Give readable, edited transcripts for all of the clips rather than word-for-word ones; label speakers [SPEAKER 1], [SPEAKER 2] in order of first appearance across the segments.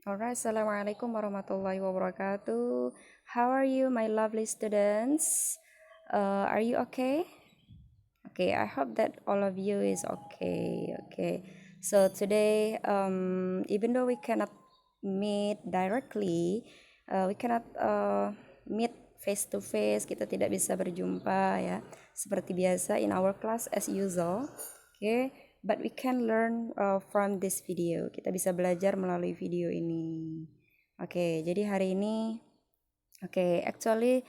[SPEAKER 1] Alright, Assalamualaikum warahmatullahi wabarakatuh. How are you, my lovely students? Are you okay? Okay, I hope that all of you is okay. Okay, so today, even though we cannot meet directly, we cannot meet face to face. Kita tidak bisa berjumpa ya, seperti biasa in our class as usual. Okay, but we can learn from this video. Kita bisa belajar melalui video ini. Oke, jadi hari ini, actually,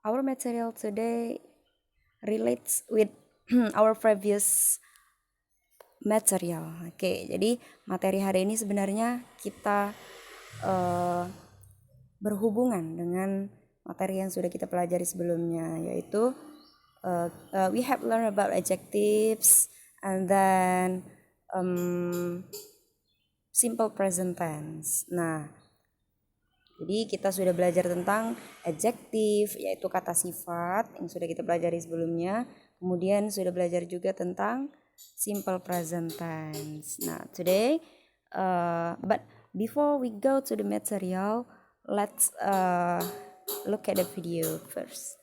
[SPEAKER 1] our material today relates with our previous material. Oke, jadi materi hari ini sebenarnya kita berhubungan dengan materi yang sudah kita pelajari sebelumnya, yaitu we have learned about adjectives and then simple present tense. Nah, jadi kita sudah belajar tentang adjective, yaitu kata sifat yang sudah kita pelajari sebelumnya. Kemudian sudah belajar juga tentang simple present tense. Nah, today, but before we go to the material, let's look at the video first.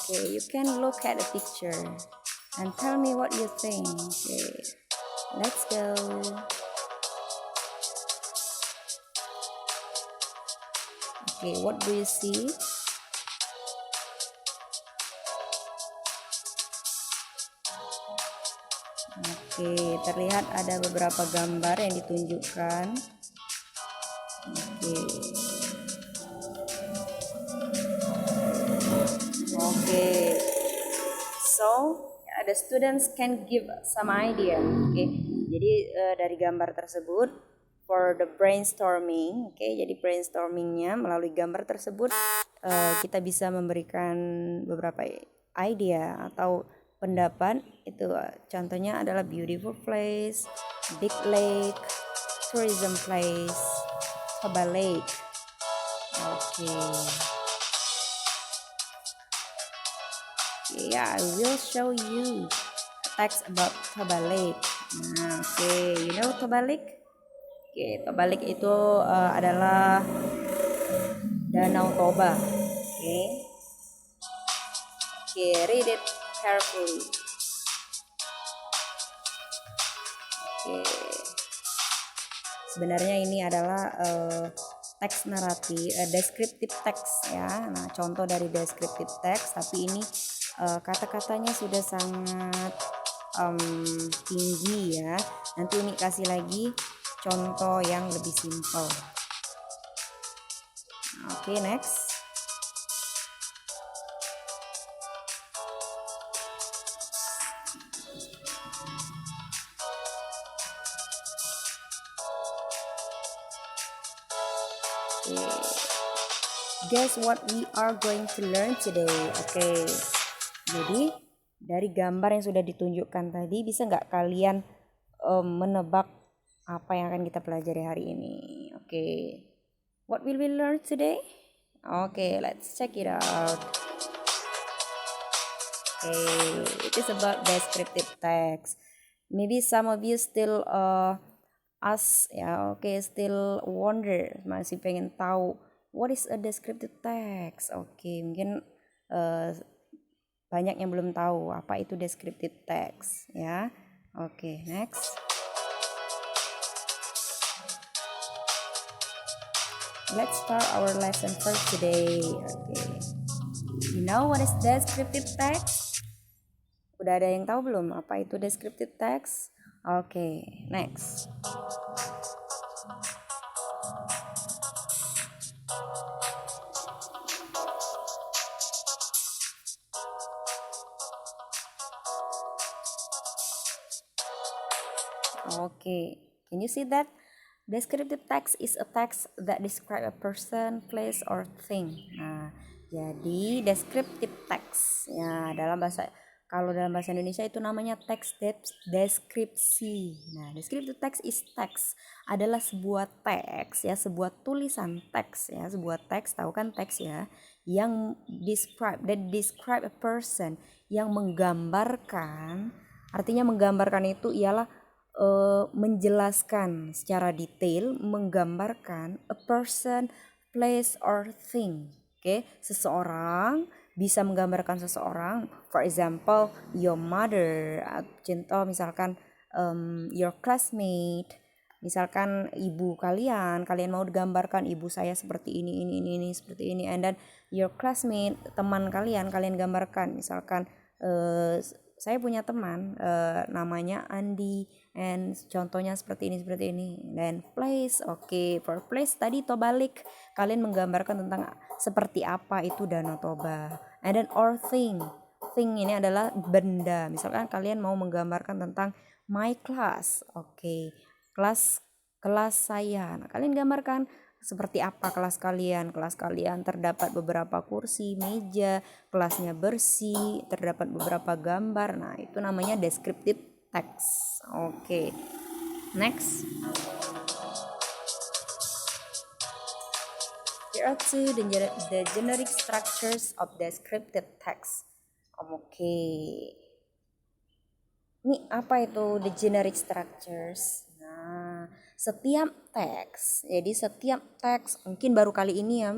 [SPEAKER 1] Okay, you can look at the picture and tell me what you think. Okay, let's go. Okay, what do you see? Oke, terlihat ada beberapa gambar yang ditunjukkan. Oke. Oke. So, the students can give some idea. Oke. Jadi dari gambar tersebut for the brainstorming, oke. Jadi brainstormingnya melalui gambar tersebut kita bisa memberikan beberapa idea atau pendapat. Itu contohnya adalah beautiful place, big lake, tourism place, Toba Lake. Oke. Yeah, I will show you text about Toba Lake. Nah, you know Toba Lake? Toba Lake itu adalah Danau Toba. Read it carefully. Sebenarnya ini adalah teks naratif, deskriptif teks ya. Nah, contoh dari deskriptif teks, tapi ini kata-katanya sudah sangat tinggi ya. Nanti Uni kasih lagi contoh yang lebih simple. Oke, next. Guess what we are going to learn today? Oke. Jadi dari gambar yang sudah ditunjukkan tadi, bisa nggak kalian menebak apa yang akan kita pelajari hari ini? Oke. What will we learn today? Okay, let's check it out. Okay, it is about descriptive text. Maybe some of you still still wonder, masih pengen tahu what is a descriptive text. Oke, mungkin banyak yang belum tahu apa itu descriptive text ya. Oke, next. Let's start our lesson first today. Okay. You know what is descriptive text? Udah ada yang tahu belum apa itu descriptive text? Oke, next. Okay, can you see that? Descriptive text is a text that describe a person, place, or thing. Nah, jadi descriptive text ya dalam bahasa Kalau dalam bahasa Indonesia itu namanya teks deskripsi. Nah, descriptive text is text adalah sebuah teks ya, sebuah tulisan teks ya, sebuah teks, tahu kan teks ya, yang describe a person, yang menggambarkan. Artinya menggambarkan itu ialah menjelaskan secara detail, menggambarkan a person, place or thing. Oke, seseorang bisa menggambarkan seseorang, for example your mother, contoh misalkan your classmate, misalkan ibu kalian mau digambarkan ibu saya seperti ini seperti ini, and then your classmate, teman kalian gambarkan, misalkan saya punya teman namanya Andi, and contohnya seperti ini, dan place, oke, for place tadi Tobalik, kalian menggambarkan tentang seperti apa itu Danau Toba, and then or thing ini adalah benda, misalkan kalian mau menggambarkan tentang my class, oke, kelas saya, nah kalian gambarkan seperti apa kelas kalian terdapat beberapa kursi, meja, kelasnya bersih, terdapat beberapa gambar. Nah, itu namanya descriptive text. Oke. Next. Here are two the generic structures of descriptive text. Oke. Ini apa itu the generic structures? Nah, setiap teks, jadi setiap teks, mungkin baru kali ini ya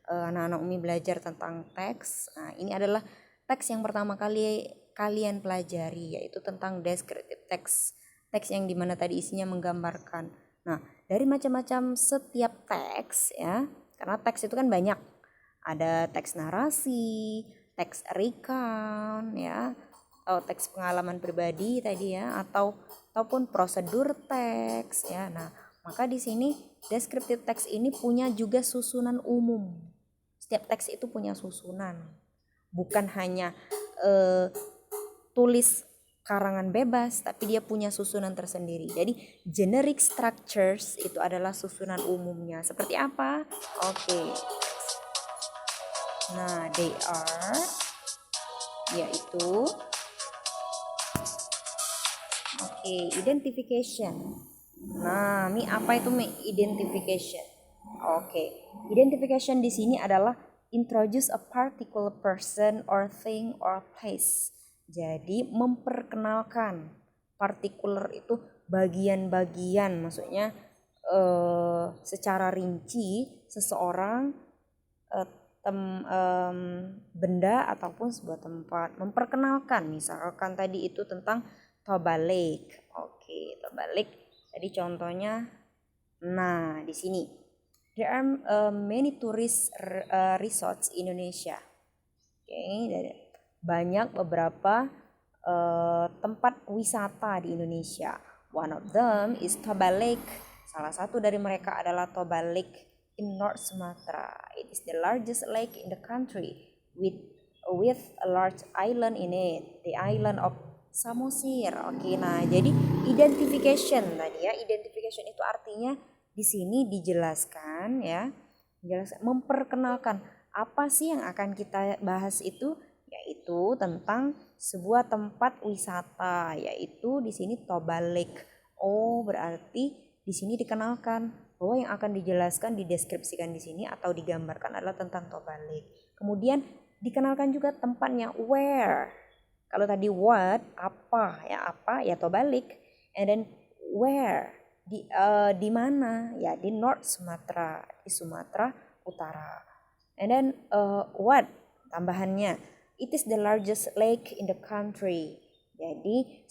[SPEAKER 1] anak-anak Umi belajar tentang teks. Nah, ini adalah teks yang pertama kali kalian pelajari, yaitu tentang descriptive text, teks yang dimana tadi isinya menggambarkan. Nah, dari macam-macam setiap teks ya, karena teks itu kan banyak, ada teks narasi, teks recount ya, atau teks pengalaman pribadi tadi ya, ataupun prosedur teks ya. Nah, maka di sini descriptive text ini punya juga susunan umum. Setiap teks itu punya susunan, bukan hanya tulis karangan bebas, tapi dia punya susunan tersendiri. Jadi generic structures itu adalah susunan umumnya. Seperti apa? Oke. Nah, they are, yaitu identification. Nah, apa itu identification? Identification di sini adalah introduce a particular person or thing or place. Jadi memperkenalkan, particular itu bagian-bagian, maksudnya secara rinci seseorang, benda ataupun sebuah tempat. Memperkenalkan, misalkan tadi itu tentang Toba Lake. Oke, Toba Lake. Tadi contohnya, nah di sini there are many tourist resorts Indonesia. Banyak beberapa tempat wisata di Indonesia. One of them is Toba Lake. Salah satu dari mereka adalah Toba Lake in North Sumatra. It is the largest lake in the country with a large island in it, the island of Samosir. Oke, nah jadi identification tadi ya. Identification itu artinya di sini dijelaskan ya, memperkenalkan apa sih yang akan kita bahas itu, yaitu tentang sebuah tempat wisata, yaitu di sini Toba Lake. Oh, berarti di sini dikenalkan bahwa yang akan dijelaskan, dideskripsikan di sini atau digambarkan adalah tentang Toba Lake. Kemudian dikenalkan juga tempatnya, where. Kalau tadi what, apa ya Toba Lake, and then where, di mana ya, di North Sumatra, di Sumatera Utara. And then what, tambahannya, it is the largest lake in the country. Jadi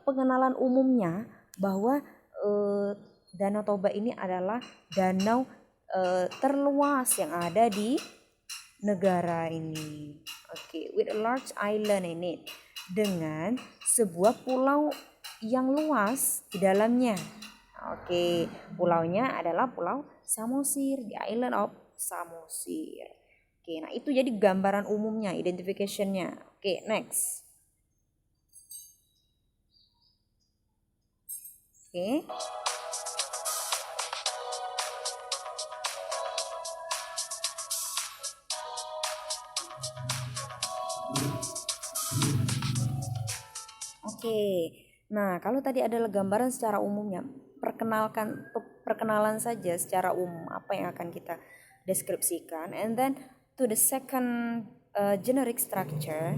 [SPEAKER 1] pengenalan umumnya bahwa Danau Toba ini adalah danau terluas yang ada di negara ini. Oke, with a large island in it, dengan sebuah pulau yang luas di dalamnya. Oke, pulaunya adalah Pulau Samosir, the island of Samosir. Oke, nah itu jadi gambaran umumnya, identification-nya. Oke, next. Oke. Oke. Nah, kalau tadi adalah gambaran secara umumnya, perkenalan saja secara umum apa yang akan kita deskripsikan, and then to the second generic structure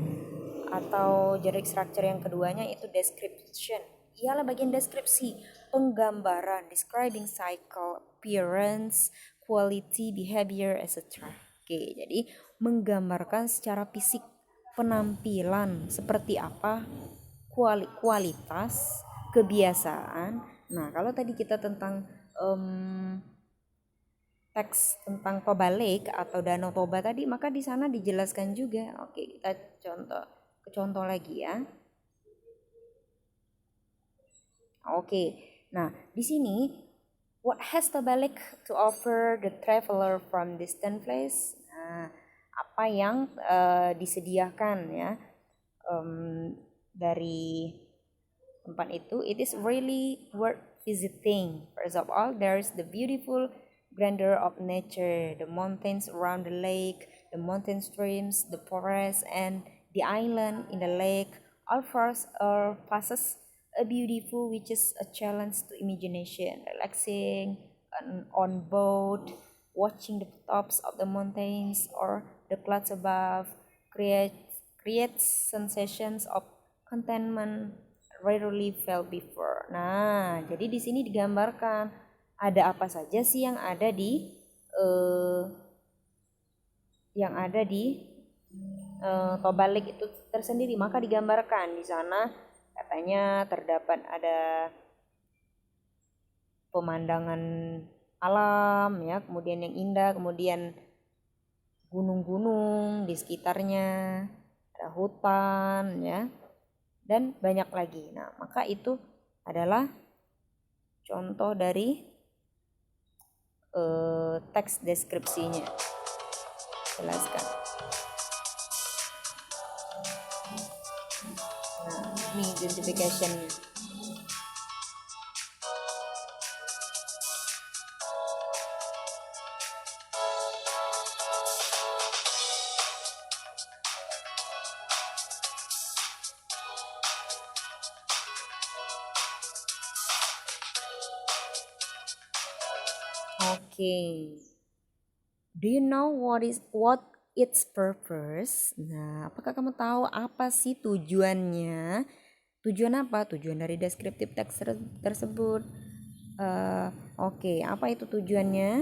[SPEAKER 1] atau generic structure yang keduanya itu description. Ialah bagian deskripsi, penggambaran, describing cycle, appearance, quality, behavior, etc. Oke, jadi menggambarkan secara fisik penampilan seperti apa, kualitas, kebiasaan. Nah, kalau tadi kita tentang teks tentang Toba Lake atau Danau Toba tadi, maka di sana dijelaskan juga. Oke, kita contoh lagi ya. Oke, nah di sini what has Toba Lake to offer the traveler from distant place? Nah, apa yang disediakan ya dari tempat itu? It is really worth visiting. First of all, there is the beautiful grandeur of nature, the mountains around the lake, the mountain streams, the forest, and the island in the lake. All first passes a beautiful which is a challenge to imagination, relaxing on boat, watching the tops of the mountains or the clouds above creates sensations of contentment rarely felt before. Nah, jadi di sini digambarkan ada apa saja sih yang ada di Toba Lake itu tersendiri. Maka digambarkan di sana katanya terdapat ada pemandangan alam ya, kemudian yang indah, kemudian gunung-gunung di sekitarnya, ada hutan ya, dan banyak lagi. Nah, maka itu adalah contoh dari teks deskripsinya. Jelaskan. Nah, ini identification-nya. Okay. Do you know what its purpose? Nah, apakah kamu tahu apa sih tujuannya? Tujuan apa? Tujuan dari deskriptif teks tersebut. Oke, apa itu tujuannya?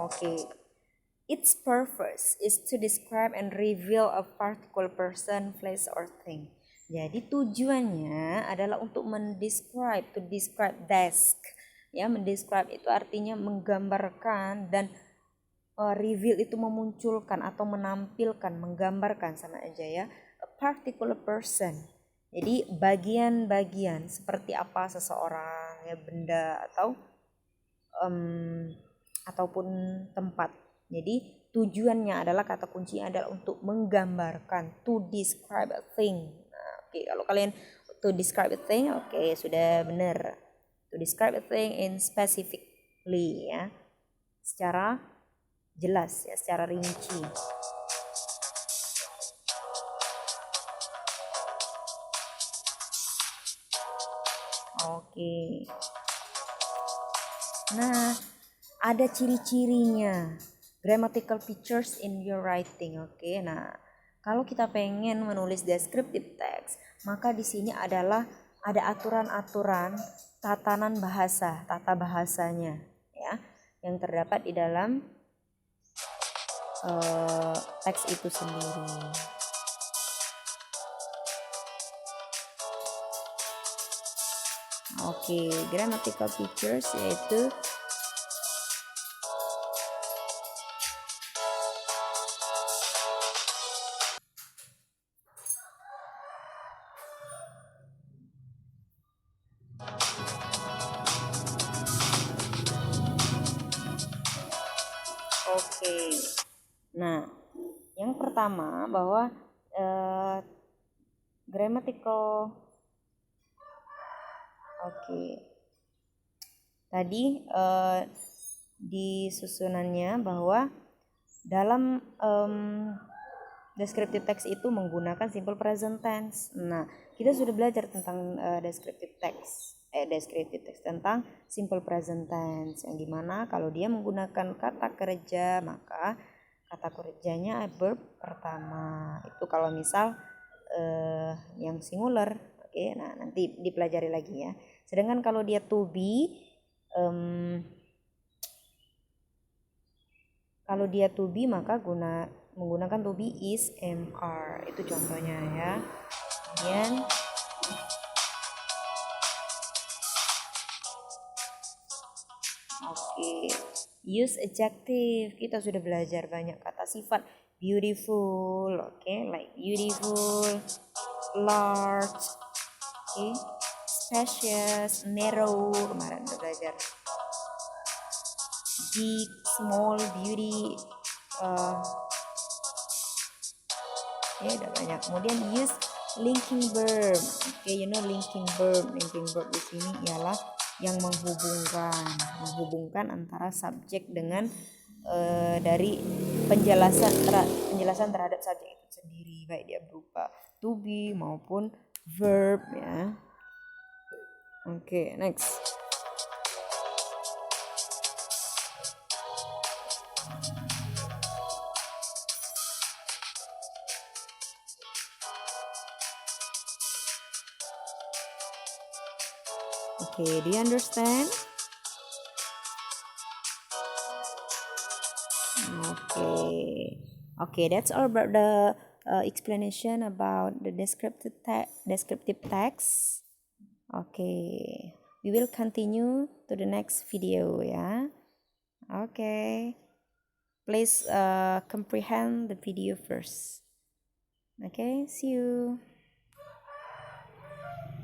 [SPEAKER 1] Oke. Its purpose is to describe and reveal a particular person, place, or thing. Jadi tujuannya adalah untuk to describe desk. Ya, mendescribe itu artinya menggambarkan, dan reveal itu memunculkan atau menampilkan, menggambarkan sama aja ya. A particular person. Jadi bagian-bagian seperti apa seseorang, ya benda atau ataupun tempat. Jadi tujuannya adalah, kata kuncinya adalah untuk menggambarkan, to describe a thing. Nah, oke, kalau kalian to describe a thing, oke, sudah benar. To describe a thing in specifically ya. Secara jelas ya, secara rinci. Oke. Nah, ada ciri-cirinya. Grammatical features in your writing. Oke. Nah, kalau kita pengen menulis descriptive text, maka di sini adalah ada aturan-aturan tatanan bahasa, tata bahasanya ya, yang terdapat di dalam teks itu sendiri. Oke, grammatical features yaitu Oke. Nah, yang pertama bahwa grammatical tadi di susunannya bahwa dalam descriptive text itu menggunakan simple present tense. Nah, kita sudah belajar tentang descriptive text tentang simple present tense, yang dimana kalau dia menggunakan kata kerja maka kata kerjanya verb pertama. Itu kalau misal yang singular. Oke, nah nanti dipelajari lagi ya. Sedangkan kalau dia to be, kalau dia to be maka menggunakan to be is MR. Itu contohnya ya. Kemudian oke, use adjective. Kita sudah belajar banyak kata sifat. Beautiful, oke, like beautiful, large, oke, spacious, narrow. Kemarin udah belajar. Big, small, beauty, udah banyak. Kemudian use linking verb. You know linking verb di sini ialah yang menghubungkan antara subjek dengan dari penjelasan terhadap subjek itu sendiri, baik dia berupa to be maupun verb ya. Next. Do you understand? That's all about the explanation about the descriptive text. We will continue to the next video ya. Please comprehend the video first. See you.